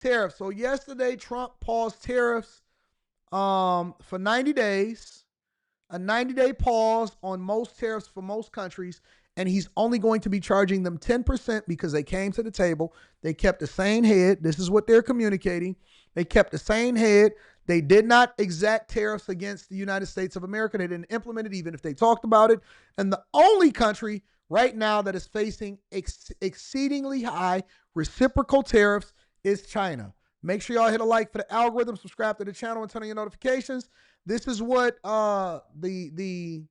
Tariffs. So yesterday, Trump paused tariffs for 90 days, a 90-day pause on most tariffs for most countries, and he's only going to be charging them 10% because they came to the table. They kept the same head. This is what they're communicating. They kept the same head. They did not exact tariffs against the United States of America. They didn't implement it even if they talked about it. And the only country right now that is facing exceedingly high reciprocal tariffs is China. Make sure y'all hit a like for the algorithm, subscribe to the channel, and turn on your notifications. This is what the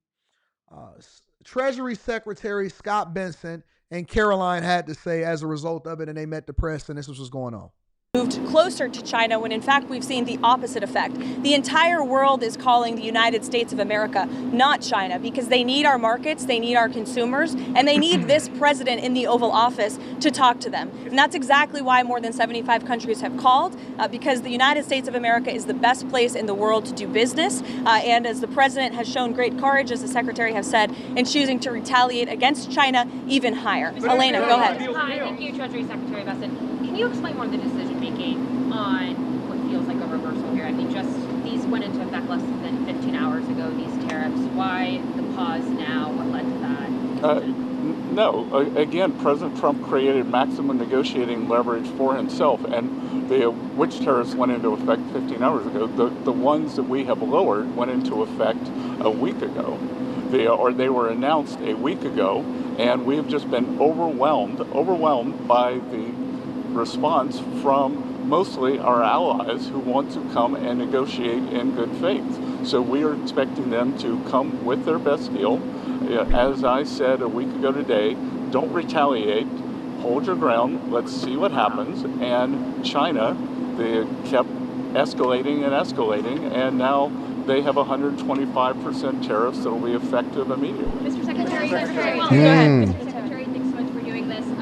Treasury Secretary Scott Bessent and Caroline had to say as a result of it, and they met the press, and this was what's going on. Moved closer to China when in fact we've seen the opposite effect. The entire world is calling the United States of America, not China, because they need our markets, they need our consumers, and they need this president in the Oval Office to talk to them. And that's exactly why more than 75 countries have called, because the United States of America is the best place in the world to do business. And as the president has shown great courage, as the secretary has said, in choosing to retaliate against China even higher. Elena, go ahead. Hi, thank you, Treasury Secretary Bessent. Can you explain more of the decision making on what feels like a reversal here? I mean, just these went into effect less than 15 hours ago, these tariffs. Why the pause now? What led to that? No, again, President Trump created maximum negotiating leverage for himself, and which tariffs went into effect 15 hours ago. The ones that we have lowered went into effect a week ago. They were announced a week ago, and we've just been overwhelmed by the response from mostly our allies who want to come and negotiate in good faith. So we are expecting them to come with their best deal. As I said a week ago today, don't retaliate, hold your ground, let's see what happens. And China, they kept escalating, and now they have 125% tariffs that will be effective immediately. Mr. Secretary, Mr. Secretary, thanks so much for doing this. The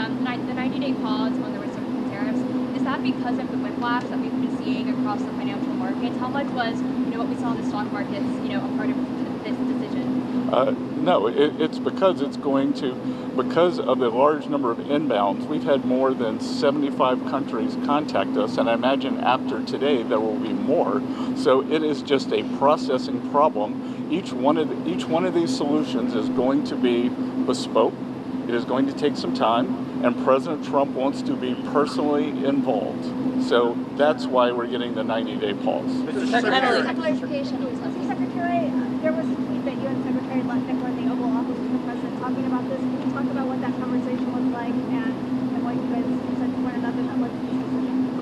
90-day pause on the reciprocal tariffs, is that because of the whiplash that we've been seeing across the financial markets? How much was, what we saw in the stock markets, a part of this decision? No, it's because because of the large number of inbounds. We've had more than 75 countries contact us, and I imagine after today there will be more. So it is just a processing problem. Each one of these solutions is going to be bespoke. It is going to take some time, and President Trump wants to be personally involved. So that's why we're getting the 90-day pause. Mr. Secretary, Mr. Secretary, there was a tweet that you and Secretary Lutnick were in the Oval Office with the president talking about this. Can you talk about what that conversation was like and what you guys said to one another that led to this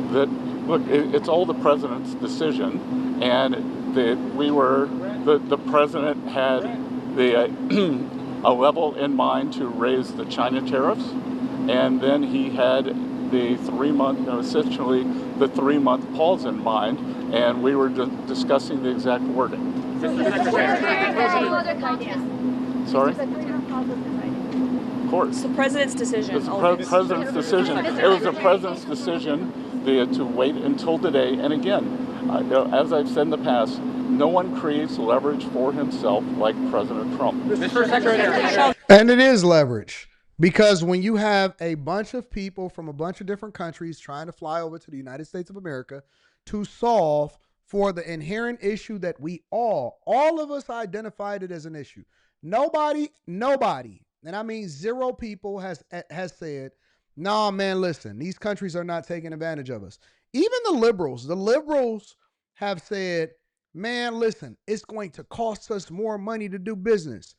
decision? Look, it's all the president's decision, and the president had a level in mind to raise the China tariffs, and then he had the 3-month pause in mind, and we were discussing the exact wording. Sorry? Of course. It's the president's decision. It's the president's decision. It was the president's decision to wait until today. And again, as I've said in the past, no one creates leverage for himself like President Trump. Mr. Secretary. And it is leverage. Because when you have a bunch of people from a bunch of different countries trying to fly over to the United States of America to solve for the inherent issue that all of us identified it as an issue. Nobody, and I mean 0 people has said, nah, man, listen, these countries are not taking advantage of us. Even the liberals have said, man, listen, it's going to cost us more money to do business.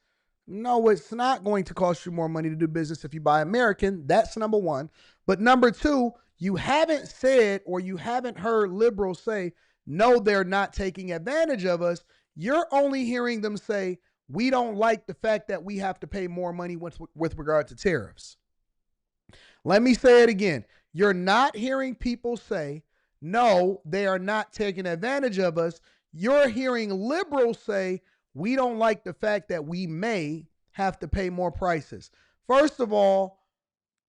No, it's not going to cost you more money to do business if you buy American. That's number one. But number two, you haven't said or you haven't heard liberals say, no, they're not taking advantage of us. You're only hearing them say, we don't like the fact that we have to pay more money with regard to tariffs. Let me say it again. You're not hearing people say, no, they are not taking advantage of us. You're hearing liberals say, we don't like the fact that we may have to pay more prices. First of all,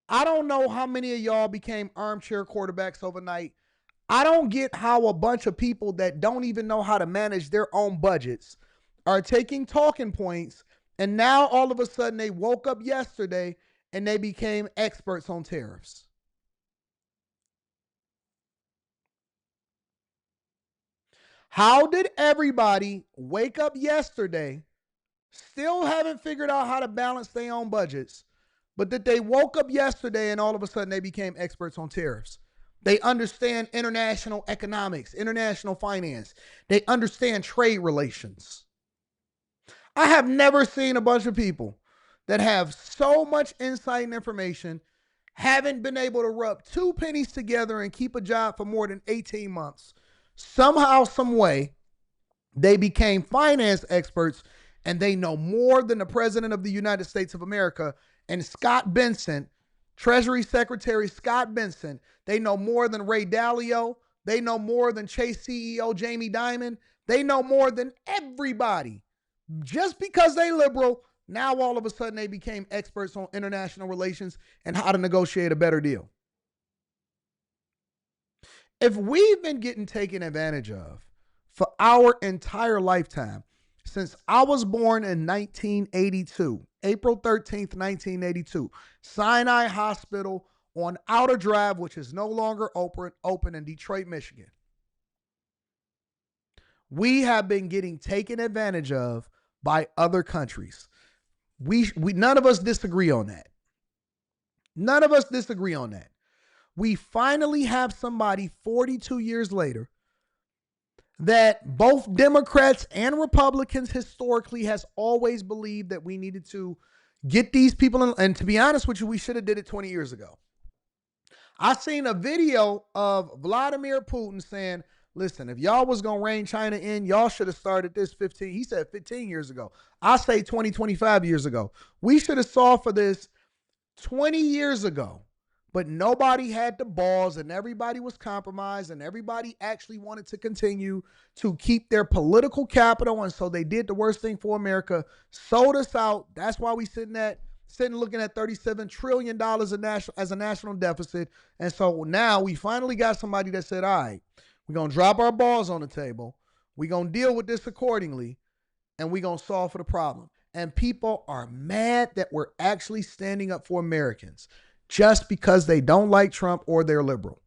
I don't know how many of y'all became armchair quarterbacks overnight. I don't get how a bunch of people that don't even know how to manage their own budgets are taking talking points, and now all of a sudden they woke up yesterday and they became experts on tariffs. How did everybody wake up yesterday, still haven't figured out how to balance their own budgets, but that they woke up yesterday and all of a sudden they became experts on tariffs? They understand international economics, international finance. They understand trade relations. I have never seen a bunch of people that have so much insight and information, haven't been able to rub two pennies together and keep a job for more than 18 months. Somehow, some way, they became finance experts and they know more than the President of the United States of America and Scott Bessent, Treasury Secretary Scott Bessent. They know more than Ray Dalio. They know more than Chase CEO Jamie Dimon. They know more than everybody. Just because they liberal, now all of a sudden they became experts on international relations and how to negotiate a better deal. If we've been getting taken advantage of for our entire lifetime, since I was born in 1982, April 13th, 1982, Sinai Hospital on Outer Drive, which is no longer open in Detroit, Michigan. We have been getting taken advantage of by other countries. We none of us disagree on that. None of us disagree on that. We finally have somebody 42 years later that both Democrats and Republicans historically has always believed that we needed to get these people in. And to be honest with you, we should have did it 20 years ago. I seen a video of Vladimir Putin saying, listen, if y'all was going to rein China in, y'all should have started this 15. He said 15 years ago. I say 20, 25 years ago. We should have solved for this 20 years ago. But nobody had the balls and everybody was compromised and everybody actually wanted to continue to keep their political capital. And so they did the worst thing for America, sold us out. That's why we sitting looking at $37 trillion as a national deficit. And so now we finally got somebody that said, all right, we're going to drop our balls on the table. We're going to deal with this accordingly and we're going to solve for the problem. And people are mad that we're actually standing up for Americans just because they don't like Trump or they're liberal.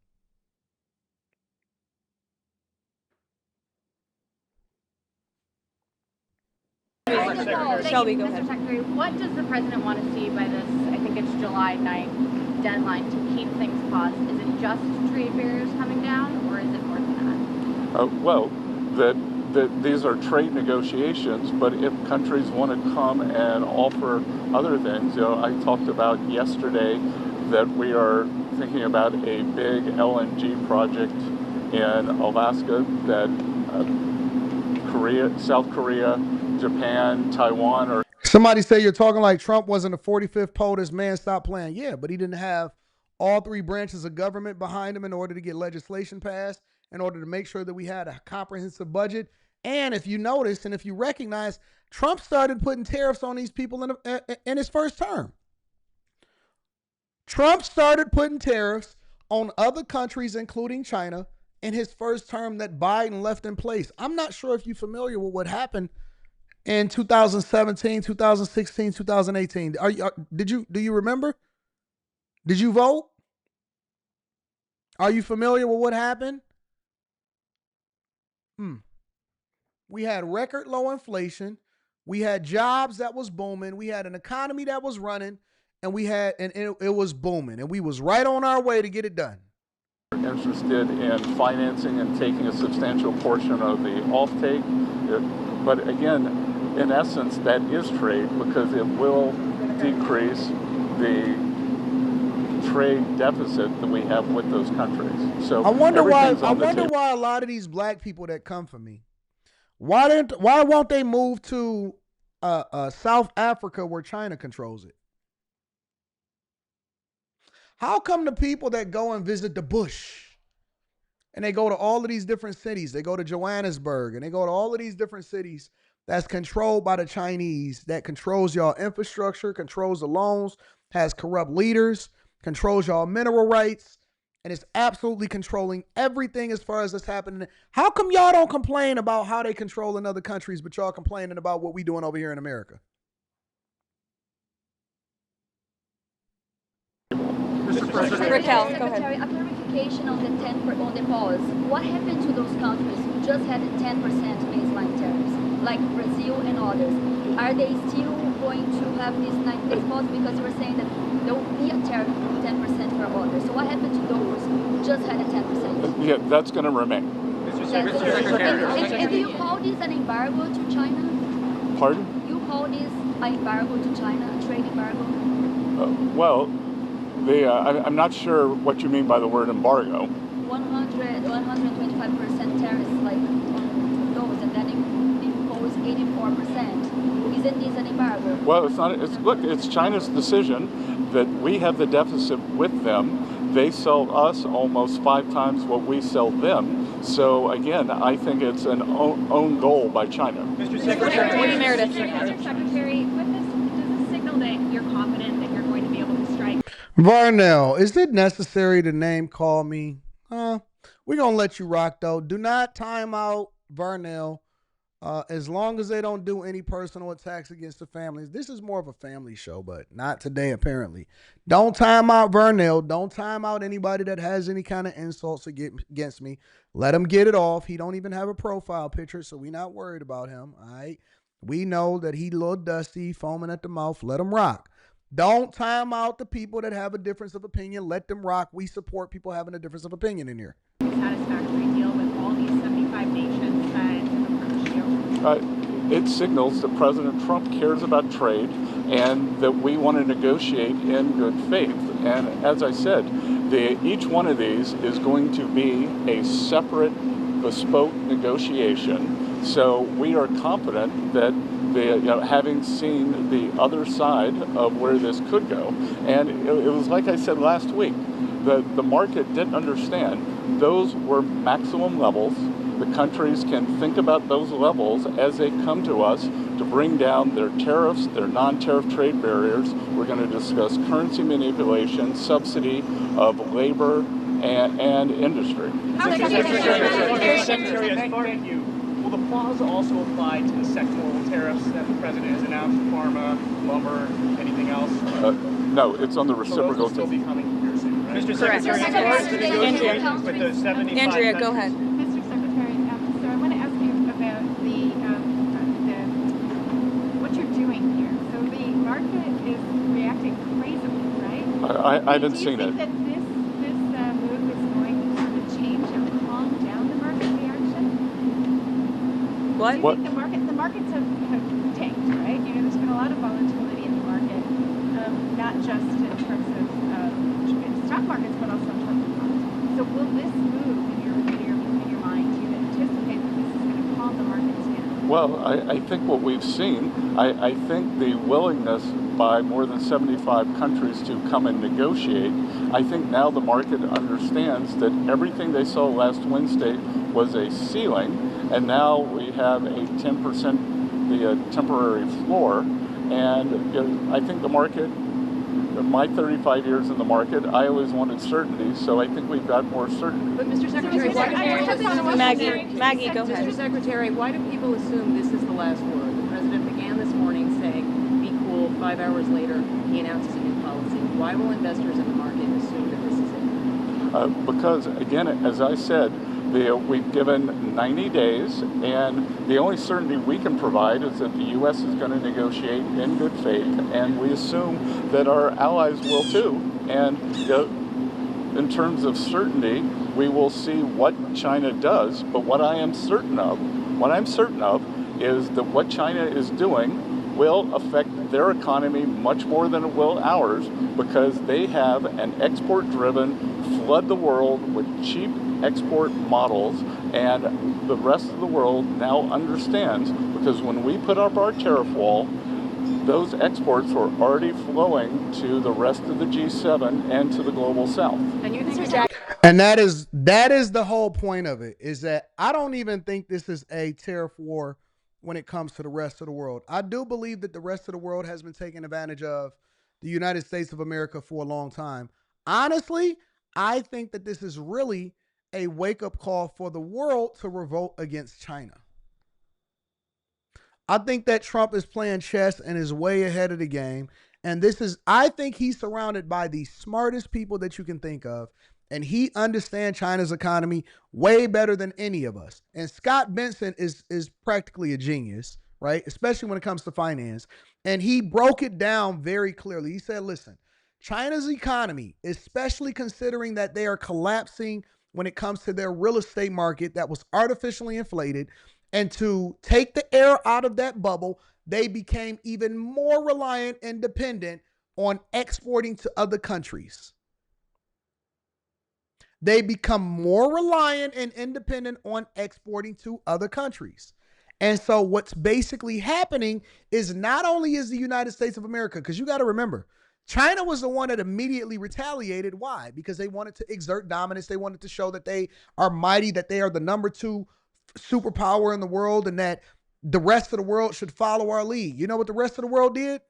Shelby, go ahead. Mr. Secretary, what does the president want to see by this, I think it's July 9th deadline to keep things paused? Is it just trade barriers coming down or is it more than that these are trade negotiations, but if countries want to come and offer other things, I talked about yesterday that we are thinking about a big LNG project in Alaska that South Korea, Japan, Taiwan are. Somebody say you're talking like Trump wasn't the 45th POTUS man. Stop playing. Yeah, but he didn't have all three branches of government behind him in order to get legislation passed, in order to make sure that we had a comprehensive budget. And if you notice and if you recognize, Trump started putting tariffs on these people in his first term. Trump started putting tariffs on other countries, including China, in his first term that Biden left in place. I'm not sure if you're familiar with what happened in 2017, 2016, 2018. Do you remember? Did you vote? Are you familiar with what happened? We had record low inflation. We had jobs that was booming. We had an economy that was running. And it was booming, and we was right on our way to get it done. Interested in financing and taking a substantial portion of the offtake, but again, in essence, that is trade because it will decrease the trade deficit that we have with those countries. So I wonder why a lot of these black people that come for me, why won't they move to South Africa where China controls it? How come the people that go and visit the bush and they go to all of these different cities, they go to Johannesburg and they go to all of these different cities that's controlled by the Chinese, that controls y'all infrastructure, controls the loans, has corrupt leaders, controls y'all mineral rights, and it's absolutely controlling everything as far as that's happening. How come y'all don't complain about how they control in other countries, but y'all complaining about what we doing over here in America? Mr. Raquel, go ahead. Secretary, a clarification on the pause. What happened to those countries who just had 10% baseline tariffs, like Brazil and others? Are they still going to have this 90-day pause? Because you were saying that there will be a tariff of 10% for others. So what happened to those who just had a 10%? Yeah, that's going to remain. Mr. Secretary. And do you call this an embargo to China? Pardon? You call this an embargo to China, a trade embargo? Well, I'm not sure what you mean by the word embargo. 125% tariffs, like on those, and then impose 84%. Isn't this an embargo? Well, it's not. It's China's decision that we have the deficit with them. They sell us almost 5 times what we sell them. So again, I think it's an own goal by China. Mr. Secretary, Meredith. Mr. Secretary, with this, does this signal that you're confident that you're going to be able to strike? Varnell, is it necessary to name call me? We're going to let you rock, though. Do not time out Varnell. As long as they don't do any personal attacks against the families. This is more of a family show, but not today, apparently. Don't time out Varnell. Don't time out anybody that has any kind of insults against me. Let him get it off. He don't even have a profile picture, so we're not worried about him, all right? We know that he a little dusty, foaming at the mouth. Let him rock. Don't time out the people that have a difference of opinion. Let them rock. We support people having a difference of opinion in here. Satisfactory deal with all these 75 nations that have approached you? It signals that President Trump cares about trade and that we want to negotiate in good faith. And as I said, each one of these is going to be a separate, bespoke negotiation. So we are confident that having seen the other side of where this could go, and it was like I said last week, the market didn't understand. Those were maximum levels. The countries can think about those levels as they come to us to bring down their tariffs, their non-tariff trade barriers. We're going to discuss currency manipulation, subsidy of labor and industry. Secretary, as far as you, will the pause also apply to the sectoral tariffs that the president has announced, pharma, lumber, anything else? No, it's on the reciprocal. So those will still be coming here soon, right? Mr. Correct. Secretary, as far as the negotiations with the 75 Andrea, go countries- ahead. Mr. Secretary, so I want to ask you about what you're doing here. So the market is reacting crazily, right? I haven't seen it. Do you think that this move is going to sort of change and calm down the market reaction? What? Do you think the markets have tanked, right? You know, there's been a lot of volatility in the market, not just in terms of stock markets, but also in terms of bonds. So will this move in your mind, do you anticipate that this is going to calm the markets down? Well, I think what we've seen, I think the willingness by more than 75 countries to come and negotiate, I think now the market understands that everything they saw last Wednesday was a ceiling, and now we have a 10% temporary floor. And I think the market, my 35 years in the market, I always wanted certainty, so I think we've got more certainty. But Mr. Secretary, Maggie, go ahead. Mr. Secretary, why do people assume this is the last word? The president began this morning saying, be cool. 5 hours later, he announces a new policy. Why will investors in the market assume that this is it? Because, again, as I said, we've given 90 days, and the only certainty we can provide is that the U.S. is going to negotiate in good faith, and we assume that our allies will too. And in terms of certainty, we will see what China does. But what I'm certain of is that what China is doing will affect their economy much more than it will ours, because they have an export-driven, flood the world with cheap export models, and the rest of the world now understands, because when we put up our tariff wall, those exports were already flowing to the rest of the G7 and to the global South. And you think And that is the whole point of it, is that I don't even think this is a tariff war when it comes to the rest of the world. I do believe that the rest of the world has been taking advantage of the United States of America for a long time. Honestly, I think that this is really a wake-up call for the world to revolt against China. I think that Trump is playing chess and is way ahead of the game. And I think he's surrounded by the smartest people that you can think of. And he understands China's economy way better than any of us. And Scott Benson is practically a genius, right? Especially when it comes to finance. And he broke it down very clearly. He said, listen, China's economy, especially considering that they are collapsing when it comes to their real estate market that was artificially inflated, and to take the air out of that bubble, they became even more reliant and dependent on exporting to other countries. They become more reliant and independent on exporting to other countries. And so what's basically happening is not only is the United States of America, because you got to remember, China was the one that immediately retaliated. Why? Because they wanted to exert dominance. They wanted to show that they are mighty, that they are the number 2 superpower in the world, and that the rest of the world should follow our lead. You know what the rest of the world did?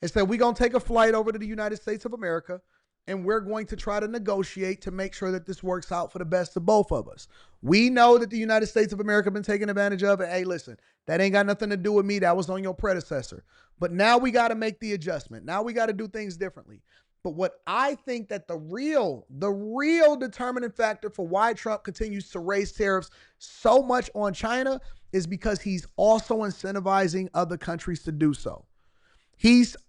It said, we're going to take a flight over to the United States of America, and we're going to try to negotiate to make sure that this works out for the best of both of us. We know that the United States of America been taken advantage of, and hey, listen, that ain't got nothing to do with me. That was on your predecessor. But now we got to make the adjustment. Now we got to do things differently. But what I think that the real determining factor for why Trump continues to raise tariffs so much on China is because he's also incentivizing other countries to do so.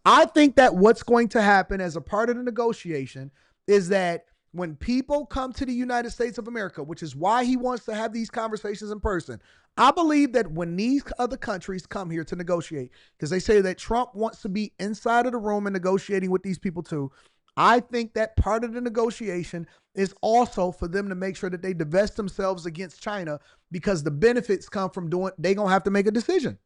I think that what's going to happen as a part of the negotiation is that when people come to the United States of America, which is why he wants to have these conversations in person, I believe that when these other countries come here to negotiate, because they say that Trump wants to be inside of the room and negotiating with these people too, I think that part of the negotiation is also for them to make sure that they divest themselves against China, because the benefits come from they're going to have to make a decision.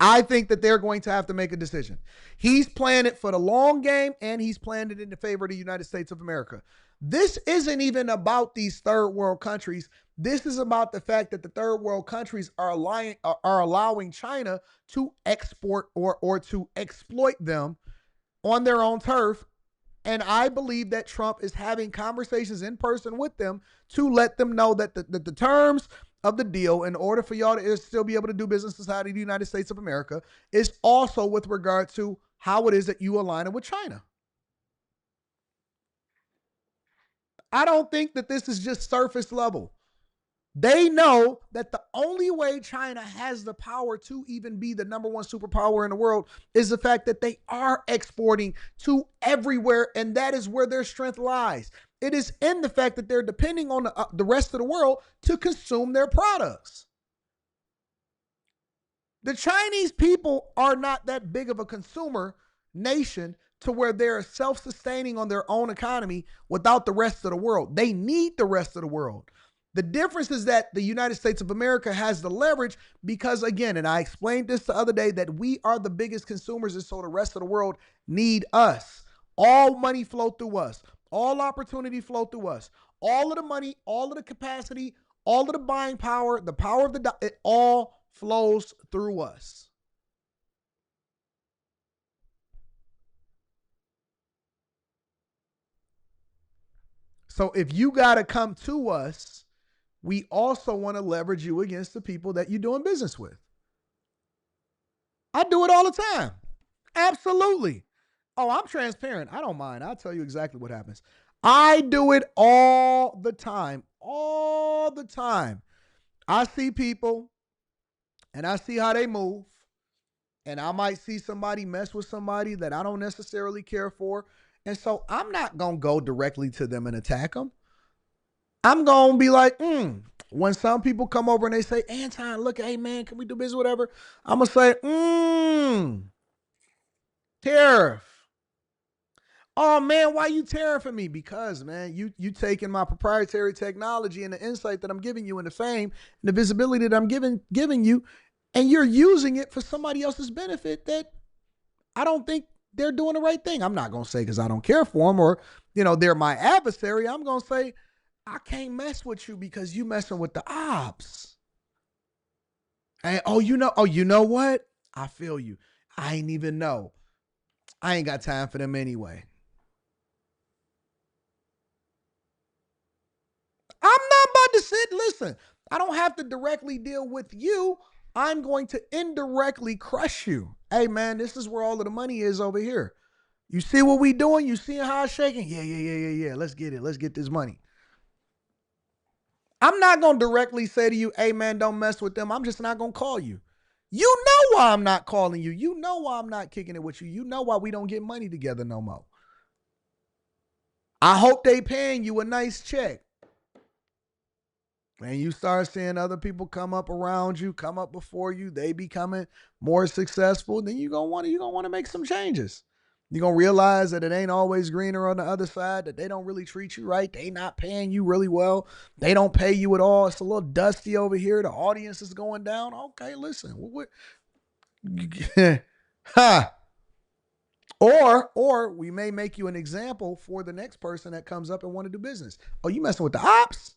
I think that they're going to have to make a decision. He's playing it for the long game, and he's playing it in the favor of the United States of America. This isn't even about these third world countries. This is about the fact that the third world countries are allowing China to export or to exploit them on their own turf. And I believe that Trump is having conversations in person with them to let them know that the terms of the deal, in order for y'all to still be able to do business inside of the United States of America, is also with regard to how it is that you align it with China. I don't think that this is just surface level. They know that the only way China has the power to even be the number 1 superpower in the world is the fact that they are exporting to everywhere, and that is where their strength lies. It is in the fact that they're depending on the rest of the world to consume their products. The Chinese people are not that big of a consumer nation to where they're self-sustaining on their own economy without the rest of the world. They need the rest of the world. The difference is that the United States of America has the leverage because, again, and I explained this the other day, that we are the biggest consumers, and so the rest of the world need us. All money flow through us. All opportunity flow through us. All of the money, all of the capacity, all of the buying power, the power of it all flows through us. So if you got to come to us, we also want to leverage you against the people that you're doing business with. I do it all the time. Absolutely. Oh, I'm transparent. I don't mind. I'll tell you exactly what happens. I do it all the time. All the time. I see people and I see how they move. And I might see somebody mess with somebody that I don't necessarily care for. And so I'm not going to go directly to them and attack them. I'm going to be like, when some people come over and they say, Anton, look, hey, man, can we do business, whatever? I'm going to say, tariff. Oh, man, why you tariffing me? Because, man, you taking my proprietary technology and the insight that I'm giving you and the fame and the visibility that I'm giving you, and you're using it for somebody else's benefit that I don't think they're doing the right thing. I'm not going to say because I don't care for them or, they're my adversary. I'm going to say, I can't mess with you because you messing with the ops. And you know what? I feel you. I ain't even know. I ain't got time for them anyway. I'm not about to listen, I don't have to directly deal with you, I'm going to indirectly crush you. Hey, man, this is where all of the money is over here. You see what we doing? You seeing how it's shaking? Yeah. Let's get it. Let's get this money. I'm not going to directly say to you, hey, man, don't mess with them. I'm just not going to call you. You know why I'm not calling you. You know why I'm not kicking it with you. You know why we don't get money together no more. I hope they paying you a nice check. And you start seeing other people come up around you, come up before you, they becoming more successful, then you're going to want to make some changes. You're going to realize that it ain't always greener on the other side, that they don't really treat you right. They not paying you really well. They don't pay you at all. It's a little dusty over here. The audience is going down. Okay, listen. Ha. Or we may make you an example for the next person that comes up and want to do business. Oh, you messing with the ops?